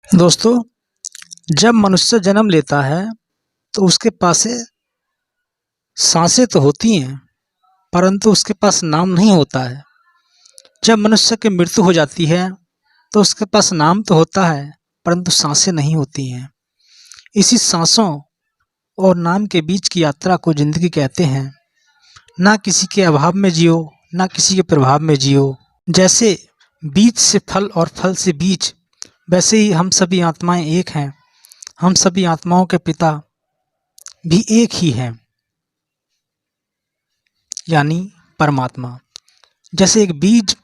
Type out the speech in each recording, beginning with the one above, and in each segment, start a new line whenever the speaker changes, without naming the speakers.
दोस्तों, जब मनुष्य जन्म लेता है तो उसके पास से सांसें तो होती हैं, परंतु उसके पास नाम नहीं होता है। जब मनुष्य की मृत्यु हो जाती है तो उसके पास नाम तो होता है, परंतु सांसें नहीं होती हैं। इसी सांसों और नाम के बीच की यात्रा को जिंदगी कहते हैं। ना किसी के अभाव में जियो, ना किसी के प्रभाव में जियो। जैसे बीज से फल और फल से बीज, वैसे ही हम सभी आत्माएं एक हैं। हम सभी आत्माओं के पिता भी एक ही हैं, यानी परमात्मा। जैसे एक बीज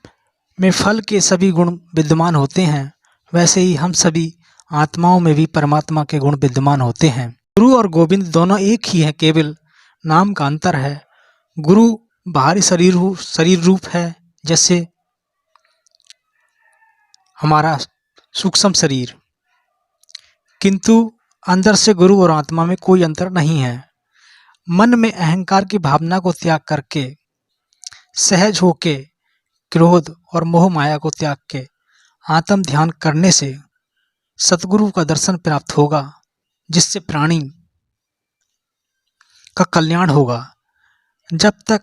में फल के सभी गुण विद्यमान होते हैं, वैसे ही हम सभी आत्माओं में भी परमात्मा के गुण विद्यमान होते हैं। गुरु और गोविंद दोनों एक ही हैं, केवल नाम का अंतर है। गुरु बाहरी शरीर रूप है, जैसे हमारा सूक्ष्म शरीर, किंतु अंदर से गुरु और आत्मा में कोई अंतर नहीं है। मन में अहंकार की भावना को त्याग करके, सहज होके क्रोध और मोह माया को त्याग के आत्म ध्यान करने से सतगुरु का दर्शन प्राप्त होगा, जिससे प्राणी का कल्याण होगा। जब तक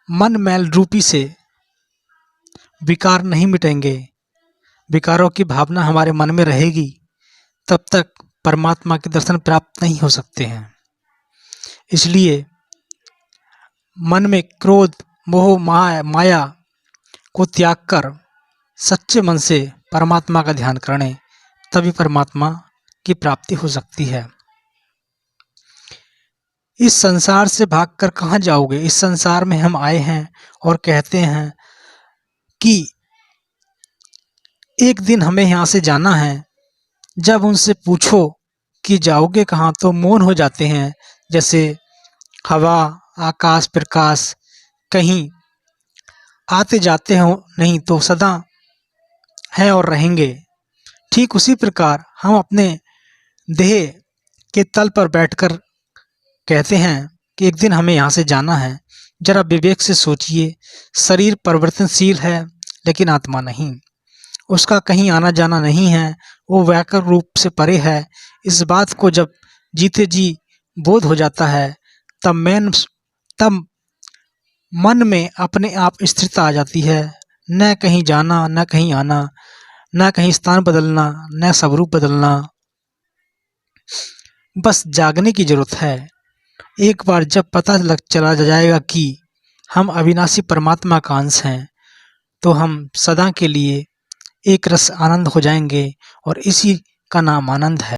मन मैल रूपी से विकार नहीं मिटेंगे, विकारों की भावना हमारे मन में रहेगी, तब तक परमात्मा के दर्शन प्राप्त नहीं हो सकते हैं। इसलिए मन में क्रोध, मोह, माया को त्याग कर सच्चे मन से परमात्मा का ध्यान करें, तभी परमात्मा की प्राप्ति हो सकती है। इस संसार से भागकर कहाँ जाओगे? इस संसार में हम आए हैं और कहते हैं कि एक दिन हमें यहाँ से जाना है। जब उनसे पूछो कि जाओगे कहाँ, तो मौन हो जाते हैं। जैसे हवा, आकाश, प्रकाश कहीं आते जाते हो नहीं, तो सदा हैं और रहेंगे। ठीक उसी प्रकार हम अपने देह के तल पर बैठकर कहते हैं कि एक दिन हमें यहाँ से जाना है। जरा विवेक से सोचिए, शरीर परिवर्तनशील है, लेकिन आत्मा नहीं। उसका कहीं आना जाना नहीं है, वो व्याकुल रूप से परे है। इस बात को जब जीते जी बोध हो जाता है, तब मन में अपने आप स्थिरता आ जाती है। न कहीं जाना, न कहीं आना, न कहीं स्थान बदलना, न स्वरूप बदलना। बस जागने की जरूरत है। एक बार जब पता चला जाएगा कि हम अविनाशी परमात्मा का अंश हैं, तो हम सदा के लिए एक रस आनंद हो जाएंगे, और इसी का नाम आनंद है।